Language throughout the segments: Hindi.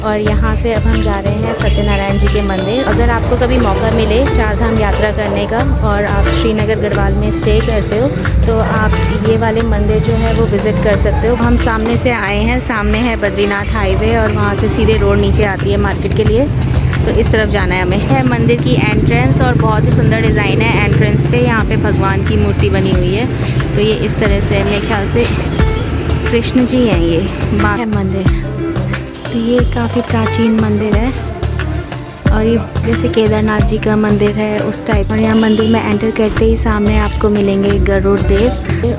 और यहाँ से अब हम जा रहे हैं सत्यनारायण जी के मंदिर। अगर आपको कभी मौका मिले चारधाम यात्रा करने का और आप श्रीनगर गढ़वाल में स्टे करते हो तो आप ये वाले मंदिर जो है वो विज़िट कर सकते हो। हम सामने से आए हैं, सामने है बद्रीनाथ हाईवे और वहाँ से सीधे रोड नीचे आती है मार्केट के लिए, तो इस तरफ जाना है हमें। है मंदिर की एंट्रेंस और बहुत ही सुंदर डिज़ाइन है एंट्रेंस पे। यहाँ पे भगवान की मूर्ति बनी हुई है, तो ये इस तरह से मेरे ख्याल से कृष्ण जी हैं ये है मंदिर। तो ये काफ़ी प्राचीन मंदिर है और ये जैसे केदारनाथ जी का मंदिर है उस टाइप। और यहाँ मंदिर में एंटर करते ही सामने आपको मिलेंगे गरुड़ देव।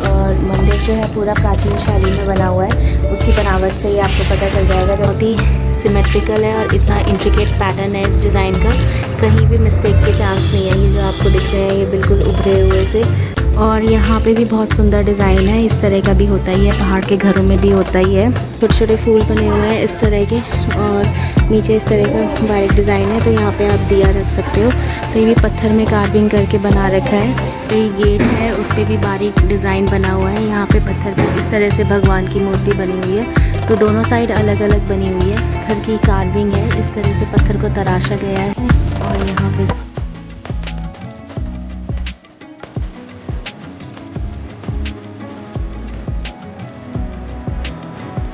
और मंदिर जो है पूरा प्राचीन शैली में बना हुआ है, उसकी बनावट से ही आपको पता चल जाएगा। बहुत ही सिमेट्रिकल है और इतना इंट्रिकेट पैटर्न है इस डिज़ाइन का, कहीं भी मिस्टेक के चांस नहीं है। ये जो आपको दिख रहे हैं ये बिल्कुल उभरे हुए से। और यहाँ पे भी बहुत सुंदर डिज़ाइन है, इस तरह का भी होता ही है, पहाड़ के घरों में भी होता ही है। छोटे छोटे फूल बने हुए हैं इस तरह के और नीचे इस तरह का बारीक डिज़ाइन है, तो यहाँ पे आप दिया रख सकते हो। तो ये भी पत्थर में कार्विंग करके बना रखा है। तो ये गेट है उस पर भी बारीक डिज़ाइन बना हुआ है। यहाँ पे पत्थर पे इस तरह से भगवान की मूर्ति बनी हुई है, तो दोनों साइड अलग अलग बनी हुई है। पत्थर की कार्विंग है, इस तरह से पत्थर को तराशा गया है। और यहाँ पे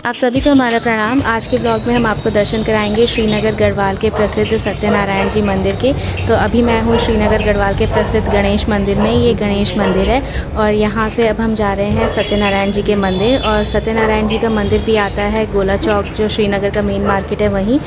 आप सभी को हमारा प्रणाम। आज के ब्लॉग में हम आपको दर्शन कराएंगे श्रीनगर गढ़वाल के प्रसिद्ध सत्यनारायण जी मंदिर के। तो अभी मैं हूँ श्रीनगर गढ़वाल के प्रसिद्ध गणेश मंदिर में। ये गणेश मंदिर है और यहाँ से अब हम जा रहे हैं सत्यनारायण जी के मंदिर। और सत्यनारायण जी का मंदिर भी आता है गोला चौक, जो श्रीनगर का मेन मार्केट है वहीं,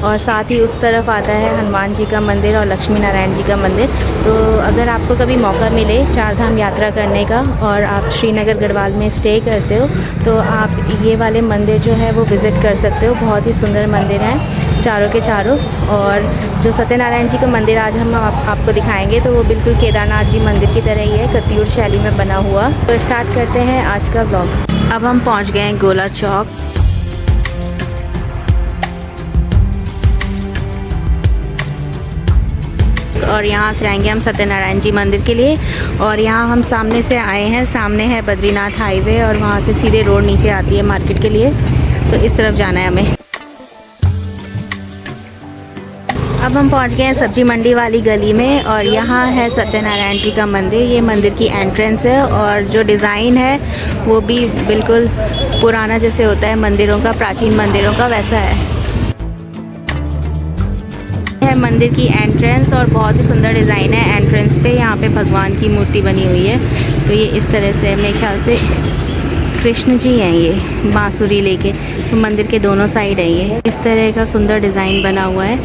और साथ ही उस तरफ आता है हनुमान जी का मंदिर और लक्ष्मी नारायण जी का मंदिर। तो अगर आपको कभी मौका मिले चारधाम यात्रा करने का और आप श्रीनगर गढ़वाल में स्टे करते हो तो आप ये वाले मंदिर जो है वो विज़िट कर सकते हो। बहुत ही सुंदर मंदिर हैं चारों के चारों। और जो सत्यनारायण जी का मंदिर आज हम आपको दिखाएंगे तो वो बिल्कुल केदारनाथ जी मंदिर की तरह ही है, कतियूर शैली में बना हुआ। तो स्टार्ट करते हैं आज का ब्लॉग। अब हम पहुंच गए हैं गोला चौक। और यहाँ से जाएंगे हम सत्यनारायण जी मंदिर के लिए। और यहाँ हम सामने से आए हैं, सामने है बद्रीनाथ हाईवे और वहाँ से सीधे रोड नीचे आती है मार्केट के लिए, तो इस तरफ जाना है हमें। अब हम पहुँच गए हैं सब्जी मंडी वाली गली में और यहाँ है सत्यनारायण जी का मंदिर। ये मंदिर की एंट्रेंस है और जो डिज़ाइन है वो भी बिल्कुल पुराना जैसे होता है मंदिरों का, प्राचीन मंदिरों का वैसा है मंदिर की एंट्रेंस। और बहुत ही सुंदर डिज़ाइन है एंट्रेंस पे। यहाँ पे भगवान की मूर्ति बनी हुई है, तो ये इस तरह से मेरे ख्याल से कृष्ण जी हैं ये बांसुरी लेके। तो मंदिर के दोनों साइड है ये इस तरह का सुंदर डिज़ाइन बना हुआ है,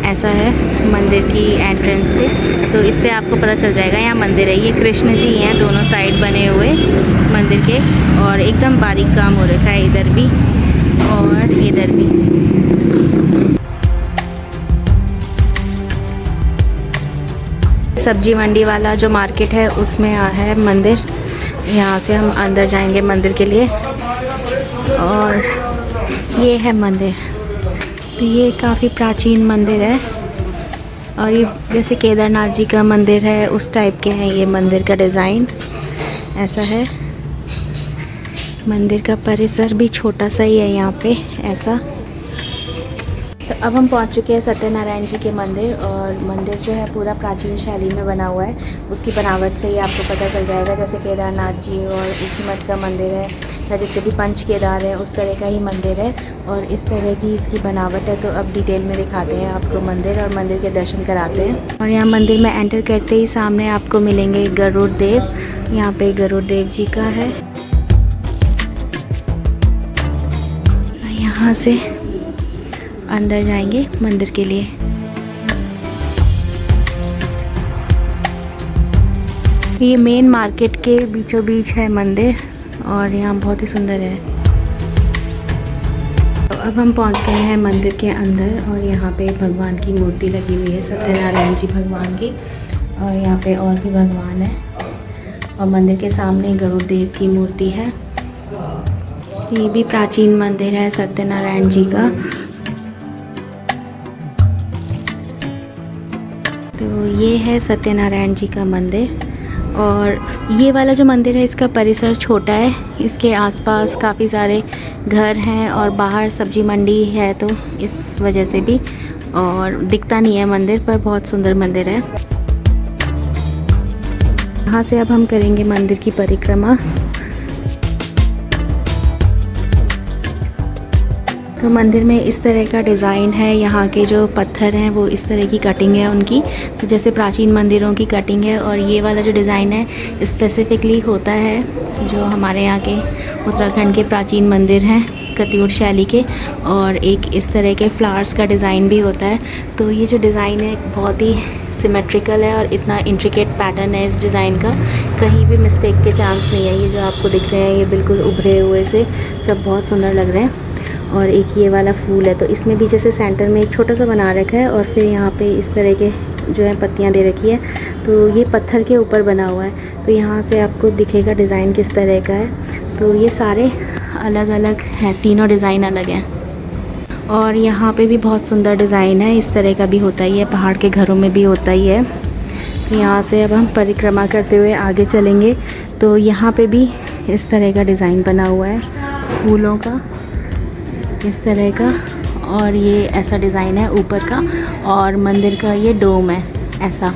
ऐसा है मंदिर की एंट्रेंस पे। तो इससे आपको पता चल जाएगा यहाँ मंदिर है। ये कृष्ण जी हैं दोनों साइड बने हुए मंदिर के, और एकदम बारीक काम हो रखा है इधर भी और इधर भी। सब्जी मंडी वाला जो मार्केट है उसमें है मंदिर। यहाँ से हम अंदर जाएंगे मंदिर के लिए। और ये है मंदिर, तो ये काफ़ी प्राचीन मंदिर है और ये जैसे केदारनाथ जी का मंदिर है उस टाइप के हैं ये मंदिर का डिज़ाइन, ऐसा है। मंदिर का परिसर भी छोटा सा ही है यहाँ पे ऐसा। तो अब हम पहुंच चुके हैं सत्यनारायण जी के मंदिर और मंदिर जो है पूरा प्राचीन शैली में बना हुआ है, उसकी बनावट से ही आपको पता चल जाएगा। जैसे केदारनाथ जी और उसी मठ का मंदिर है या जैसे कि पंच केदार है उस तरह का ही मंदिर है और इस तरह की इसकी बनावट है। तो अब डिटेल में दिखाते हैं आपको मंदिर और मंदिर के दर्शन कराते हैं। और यहाँ मंदिर में एंटर करते ही सामने आपको मिलेंगे गरुड़ देव। यहाँ पे गरुड़ देव जी का है। यहाँ से अंदर जाएंगे मंदिर के लिए। ये मेन मार्केट के बीचों बीच है मंदिर और यहाँ बहुत ही सुंदर है। तो अब हम पहुँच गए हैं मंदिर के अंदर और यहाँ पे भगवान की मूर्ति लगी हुई है, सत्यनारायण जी भगवान की। और यहाँ पे और भी भगवान है और मंदिर के सामने गरुड़ देव की मूर्ति है। ये भी प्राचीन मंदिर है सत्यनारायण जी का। तो ये है सत्यनारायण जी का मंदिर और ये वाला जो मंदिर है इसका परिसर छोटा है, इसके आसपास काफ़ी सारे घर हैं और बाहर सब्जी मंडी है, तो इस वजह से भी और दिखता नहीं है मंदिर, पर बहुत सुंदर मंदिर है। यहाँ से अब हम करेंगे मंदिर की परिक्रमा। तो मंदिर में इस तरह का डिज़ाइन है, यहाँ के जो पत्थर हैं वो इस तरह की कटिंग है उनकी, तो जैसे प्राचीन मंदिरों की कटिंग है। और ये वाला जो डिज़ाइन है स्पेसिफिकली होता है जो हमारे यहाँ के उत्तराखंड के प्राचीन मंदिर हैं कत्यूर शैली के, और एक इस तरह के फ्लावर्स का डिज़ाइन भी होता है। तो ये जो डिज़ाइन है बहुत ही सिमेट्रिकल है और इतना इंट्रिकेट पैटर्न है इस डिज़ाइन का, कहीं भी मिस्टेक के चांस नहीं है। ये जो आपको दिख रहे हैं ये बिल्कुल उभरे हुए से सब बहुत सुंदर लग रहे हैं। और एक ये वाला फूल है, तो इसमें भी जैसे सेंटर में एक छोटा सा बना रखा है और फिर यहाँ पे इस तरह के जो है पत्तियाँ दे रखी है, तो ये पत्थर के ऊपर बना हुआ है। तो यहाँ से आपको दिखेगा डिज़ाइन किस तरह का है। तो ये सारे अलग अलग हैं, तीनों डिज़ाइन अलग हैं। और यहाँ पे भी बहुत सुंदर डिज़ाइन है, इस तरह का भी होता ही है, पहाड़ के घरों में भी होता ही है। तो यहाँ से अब हम परिक्रमा करते हुए आगे चलेंगे। तो यहाँ पे भी इस तरह का डिज़ाइन बना हुआ है फूलों का, इस तरह का, और ये ऐसा डिज़ाइन है ऊपर का, और मंदिर का ये डोम है ऐसा,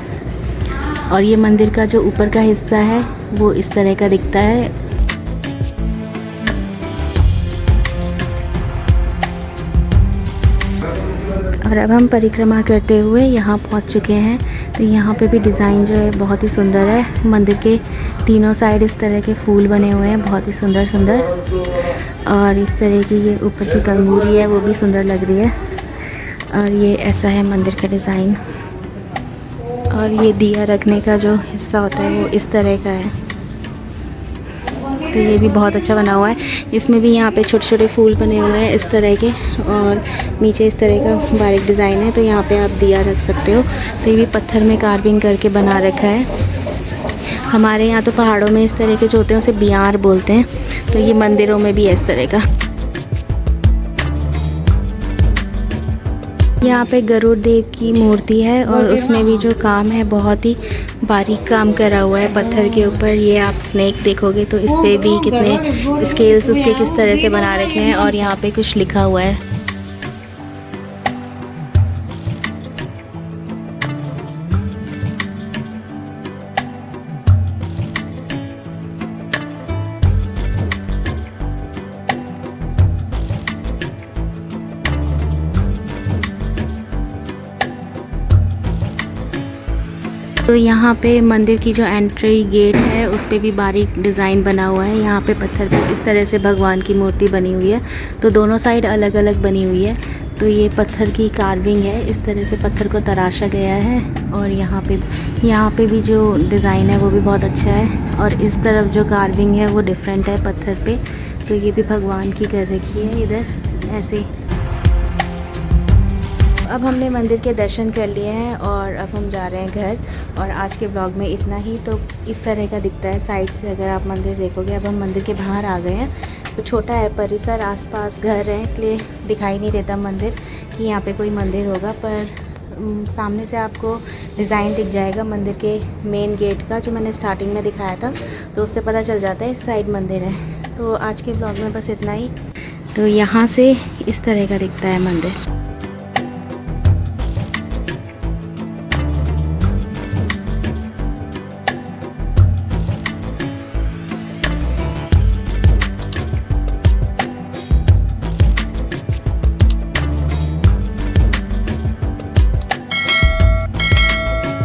और ये मंदिर का जो ऊपर का हिस्सा है वो इस तरह का दिखता है। और अब हम परिक्रमा करते हुए यहाँ पहुँच चुके हैं। तो यहाँ पे भी डिज़ाइन जो है बहुत ही सुंदर है, मंदिर के तीनों साइड इस तरह के फूल बने हुए हैं, बहुत ही सुंदर सुंदर। और इस तरह की ये ऊपर की गंगूरी है वो भी सुंदर लग रही है। और ये ऐसा है मंदिर का डिज़ाइन। और ये दिया रखने का जो हिस्सा होता है वो इस तरह का है, तो ये भी बहुत अच्छा बना हुआ है। इसमें भी यहाँ पे छोटे छोटे फूल बने हुए हैं इस तरह के, और नीचे इस तरह का बारीक डिज़ाइन है, तो यहाँ पे आप दिया रख सकते हो। तो ये भी पत्थर में कार्विंग करके बना रखा है। हमारे यहाँ तो पहाड़ों में इस तरह के जो होते हैं उसे बियार बोलते हैं, तो ये मंदिरों में भी है इस तरह का। यहाँ पे गरुड़ देव की मूर्ति है और उसमें भी जो काम है बहुत ही बारीक काम करा हुआ है पत्थर के ऊपर। ये आप स्नेक देखोगे तो इस पे भी कितने स्केल्स उसके किस तरह से बना रखे हैं, और यहाँ पे कुछ लिखा हुआ है। तो यहाँ पे मंदिर की जो एंट्री गेट है उस पे भी बारीक डिज़ाइन बना हुआ है। यहाँ पे पत्थर पे इस तरह से भगवान की मूर्ति बनी हुई है, तो दोनों साइड अलग अलग बनी हुई है। तो ये पत्थर की कार्विंग है, इस तरह से पत्थर को तराशा गया है। और यहाँ पे भी जो डिज़ाइन है वो भी बहुत अच्छा है, और इस तरफ जो कार्विंग है वो डिफरेंट है पत्थर पे। तो ये भी भगवान की कर रखी है इधर ऐसे। अब हमने मंदिर के दर्शन कर लिए हैं और अब हम जा रहे हैं घर। और आज के ब्लॉग में इतना ही। तो इस तरह का दिखता है साइड से अगर आप मंदिर देखोगे। अब हम मंदिर के बाहर आ गए हैं। तो छोटा है परिसर, आसपास घर हैं, इसलिए दिखाई नहीं देता मंदिर कि यहाँ पे कोई मंदिर होगा, पर सामने से आपको डिज़ाइन दिख जाएगा मंदिर के मेन गेट का, जो मैंने स्टार्टिंग में दिखाया था। तो उससे पता चल जाता है इस साइड मंदिर है। तो आज के ब्लॉग में बस इतना ही। तो यहाँ से इस तरह का दिखता है मंदिर।